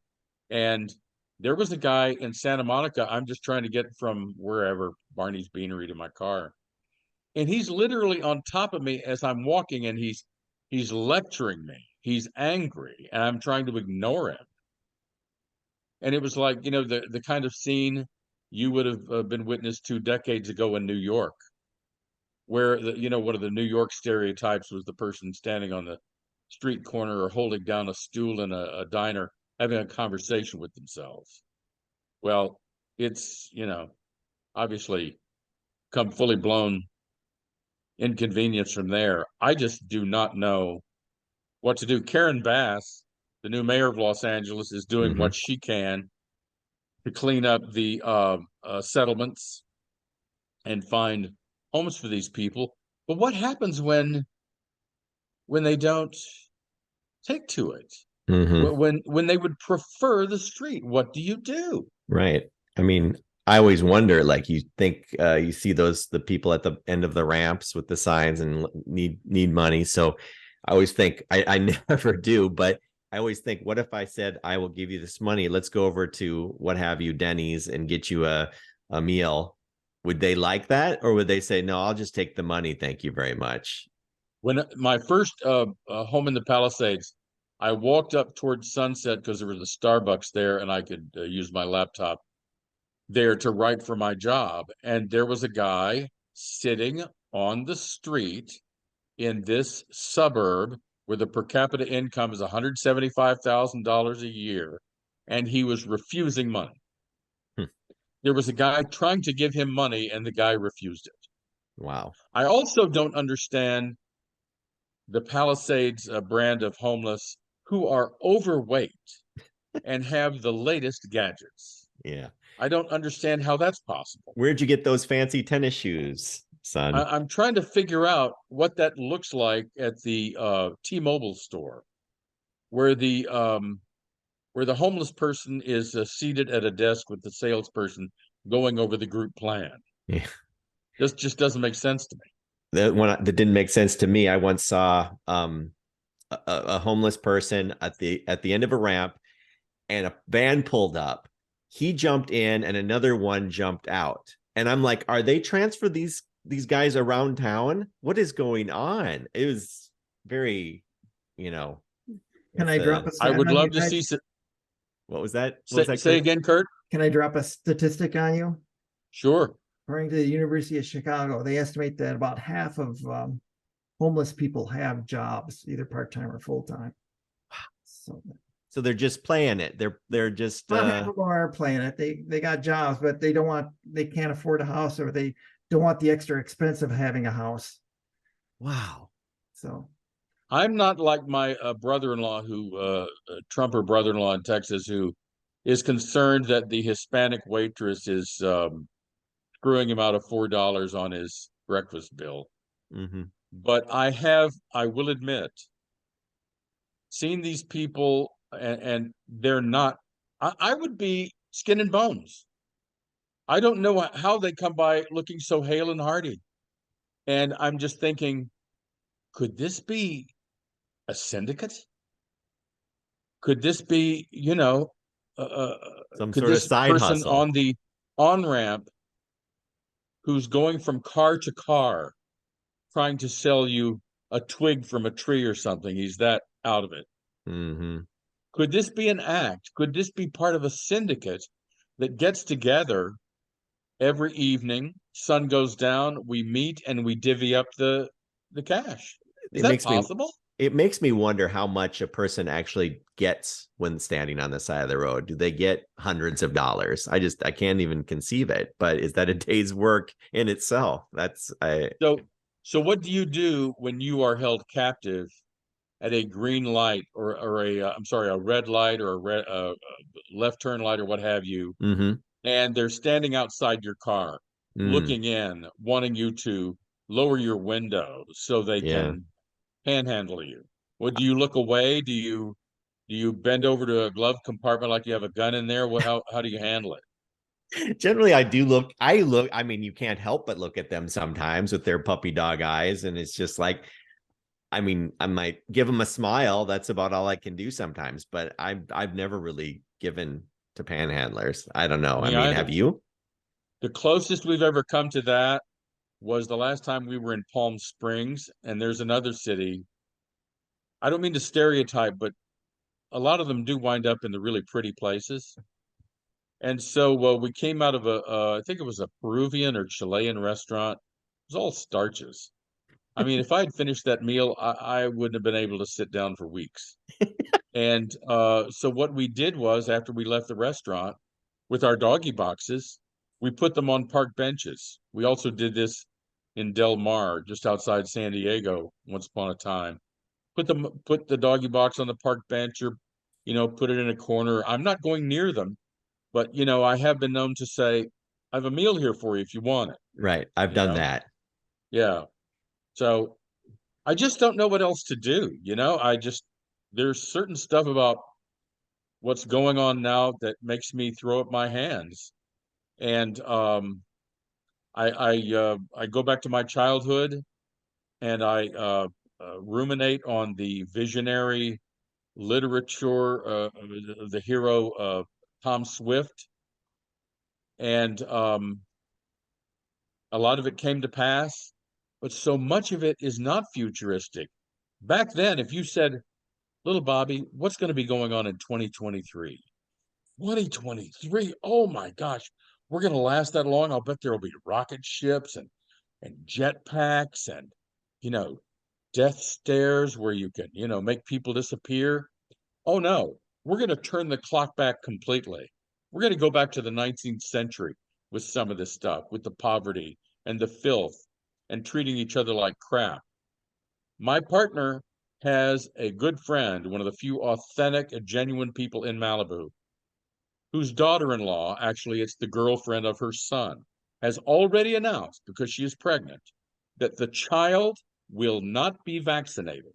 And there was a guy in Santa Monica. I'm just trying to get from wherever, Barney's Beanery, to my car. And he's literally on top of me as I'm walking, and he's lecturing me. He's angry, and I'm trying to ignore him. And it was like, the kind of scene you would have been witness to decades ago in New York, where one of the New York stereotypes was the person standing on the street corner or holding down a stool in a diner, having a conversation with themselves. Well, it's, obviously come fully blown inconvenience from there. I just do not know what to do. Karen Bass, the new mayor of Los Angeles, is doing what she can to clean up the settlements and find homes for these people. But what happens when they don't take to it? When they would prefer the street, what do you do? Right. I always wonder, like, you think you see the people at the end of the ramps with the signs and need money. So I always think, I never do, but I always think, what if I said, I will give you this money, let's go over to what have you, Denny's, and get you a meal? Would they like that, or would they say, no, I'll just take the money, thank you very much? When my first home in the Palisades, I walked up towards Sunset because there was a Starbucks there, and I could use my laptop there to write for my job. And there was a guy sitting on the street in this suburb where the per capita income is $175,000 a year, and he was refusing money. There was a guy trying to give him money, and the guy refused it. Wow. I also don't understand the Palisades brand of homeless who are overweight and have the latest gadgets. Yeah. I don't understand how that's possible. Where'd you get those fancy tennis shoes, son? I'm trying to figure out what that looks like at the T-Mobile store, where the where the homeless person is seated at a desk with the salesperson going over the group plan. Yeah. This just doesn't make sense to me. That didn't make sense to me. I once saw a homeless person at the end of a ramp, and a van pulled up. He jumped in, and another one jumped out. And I'm like, are they transfer these guys around town? What is going on? It was very, Can I drop a I stat would on you love to see. guys? what was that? What was that, Say Kurt? again, Kurt. Can I drop a statistic on you? Sure. According to the University of Chicago, they estimate that about half of homeless people have jobs, either part-time or full-time. So they're just playing it. They're just Not half of them are playing it. They got jobs, but they can't afford a house, or they don't want the extra expense of having a house. wow. So I'm not like my brother-in-law, Trumper brother-in-law in Texas, who is concerned that the Hispanic waitress is screwing him out of $4 on his breakfast bill. Mm-hmm. But I will admit, seen these people, and they're not. I would be skin and bones. I don't know how they come by looking so hale and hearty. And I'm just thinking, could this be a syndicate? Could this be, Some could sort of this side person hustle. on the on-ramp who's going from car to car trying to sell you a twig from a tree or something? He's that out of it. Mm-hmm. Could this be an act? Could this be part of a syndicate that gets together every evening? Sun goes down, we meet and we divvy up the cash. Is that possible? It makes me wonder how much a person actually gets when standing on the side of the road. Do they get hundreds of dollars? I can't even conceive it. But is that a day's work in itself? So what do you do when you are held captive at a green light or a red light or a left turn light or what have you, Mm-hmm. and they're standing outside your car, looking in, wanting you to lower your window so they can panhandle you? What do you look away? Do you bend over to a glove compartment like you have a gun in there? How do you handle it? Generally, I mean, you can't help but look at them sometimes with their puppy dog eyes. And it's just like, I mean, I might give them a smile. That's about all I can do sometimes, but I've never really given to panhandlers. I don't know. I mean, have you? The closest we've ever come to that was the last time we were in Palm Springs, and there's another city. I don't mean to stereotype, but a lot of them do wind up in the really pretty places. And so we came out of I think it was a Peruvian or Chilean restaurant. It was all starches. I mean, if I had finished that meal, I wouldn't have been able to sit down for weeks. And so what we did was, after we left the restaurant with our doggy boxes, we put them on park benches. We also did this in Del Mar, just outside San Diego, once upon a time. Put the doggy box on the park bench, or put it in a corner. I'm not going near them, but I have been known to say, I have a meal here for you if you want it. Right. I've done that. Yeah. So I just don't know what else to do. There's certain stuff about what's going on now that makes me throw up my hands. And I go back to my childhood, and I ruminate on the visionary literature of the hero Tom Swift, and a lot of it came to pass, but so much of it is not futuristic. Back then, if you said, "Little Bobby, what's going to be going on in 2023?" 2023, oh my gosh, we're going to last that long? I'll bet there will be rocket ships and jetpacks and you know death stares where you can make people disappear. Oh no, we're going to turn the clock back completely. We're going to go back to the 19th century with some of this stuff, with the poverty and the filth and treating each other like crap. My partner has a good friend, one of the few authentic and genuine people in Malibu, whose daughter-in-law, actually it's the girlfriend of her son, has already announced, because she is pregnant, that the child will not be vaccinated.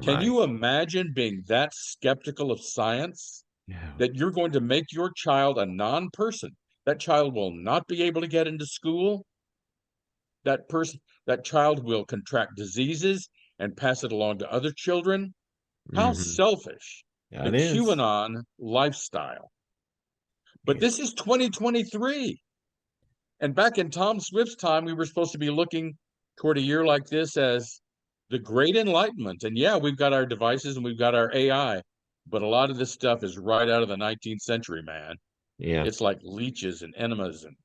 Can My. you imagine being that skeptical of science that you're going to make your child a non-person? That child will not be able to get into school. That child will contract diseases and pass it along to other children. How Mhm. selfish. Yeah, The it is. QAnon lifestyle. But Yeah. this is 2023. And back in Tom Swift's time, we were supposed to be looking toward a year like this as the Great Enlightenment. And yeah, we've got our devices and we've got our AI, but a lot of this stuff is right out of the 19th century, man. Yeah. It's like leeches and enemas and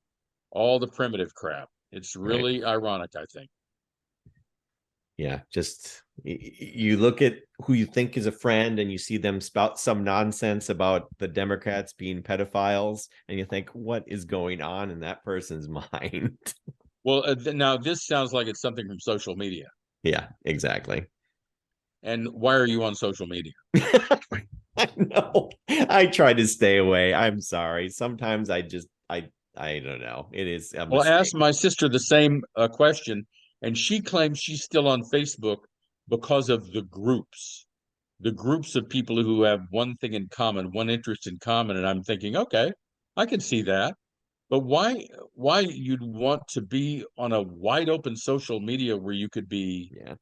all the primitive crap. It's Right. really ironic, I think. Yeah, just you look at who you think is a friend and you see them spout some nonsense about the Democrats being pedophiles, and you think, what is going on in that person's mind? Well, now this sounds like it's something from social media. Yeah, exactly. And why are you on social media? I know. I try to stay away. I'm sorry. Sometimes I don't know. It is a Well, I mistake. asked my sister the same question, and she claims she's still on Facebook because of the groups of people who have one thing in common, one interest in common. And I'm thinking, okay, I can see that. But why you'd want to be on a wide open social media where you could be Yeah,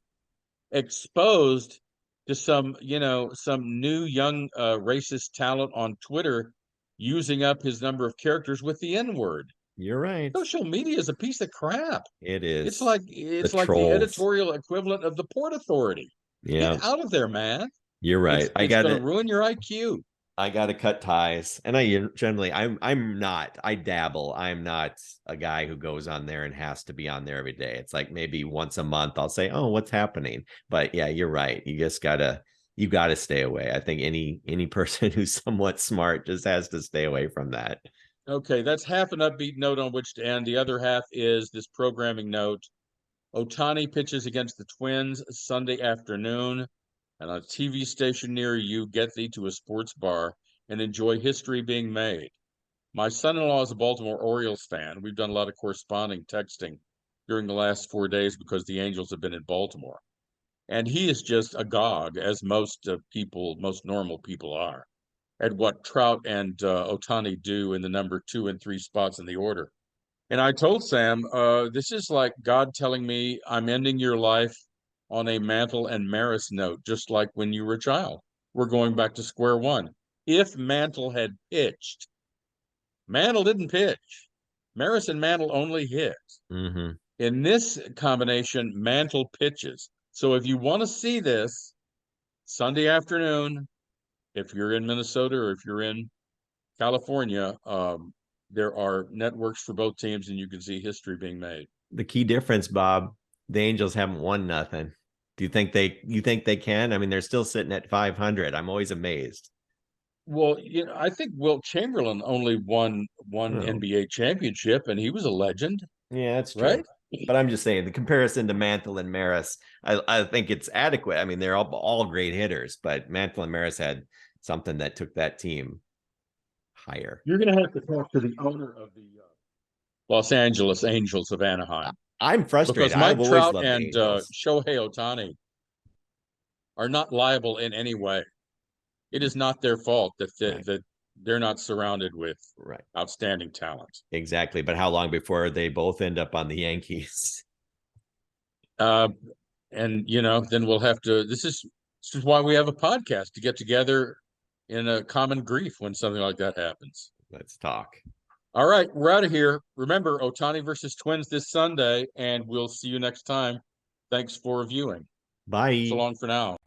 exposed to some new young racist talent on Twitter using up his number of characters with the N word. you're right. Social media is a piece of crap. It It's is. like The it's like the trolls. editorial equivalent of the Port Authority. Yeah, Get out of there, man. you're right. It's going to ruin your IQ. I gotta cut ties. And I dabble. I'm not a guy who goes on there and has to be on there every day. It's like maybe once a month I'll say, oh, what's happening? But yeah, you're right. You gotta stay away. I think any person who's somewhat smart just has to stay away from that. Okay, that's half an upbeat note on which to end. The other half is this programming note. Ohtani pitches against the Twins Sunday afternoon, and on a TV station near you, get thee to a sports bar and enjoy history being made. My son-in-law is a Baltimore Orioles fan. We've done a lot of corresponding texting during the last 4 days because the Angels have been in Baltimore. And he is just agog, as most most normal people are, at what Trout and Ohtani do in the number 2 and 3 spots in the order. And I told Sam, this is like God telling me I'm ending your life on a Mantle and Maris note, just like when you were a child. We're going back to square one. If Mantle had pitched, Mantle didn't pitch. Maris and Mantle only hit. Mm-hmm. In this combination, Mantle pitches. So if you want to see this Sunday afternoon, if you're in Minnesota or if you're in California, there are networks for both teams and you can see history being made. The key difference, Bob, the Angels haven't won nothing. Do you think they can? I mean, they're still sitting at 500. I'm always amazed. Well, I think Wilt Chamberlain only won one Oh, NBA championship and he was a legend, yeah, that's true. right? But I'm just saying the comparison to Mantle and Maris, I think it's adequate. I mean, they're all great hitters, but Mantle and Maris had something that took that team higher. You're going to have to talk to the owner of the Los Angeles Angels of Anaheim I'm frustrated. because I've Mike always Trout loved the and Angels. Shohei Ohtani are not liable in any way. It is not their fault Right. that they're not surrounded with Right. outstanding talent. Exactly. But how long before they both end up on the Yankees? And then we'll have to. This is why we have a podcast to get together in a common grief when something like that happens. Let's talk. All right, we're out of here. Remember, Ohtani versus Twins this Sunday, and we'll see you next time. Thanks for viewing. Bye. So long for now.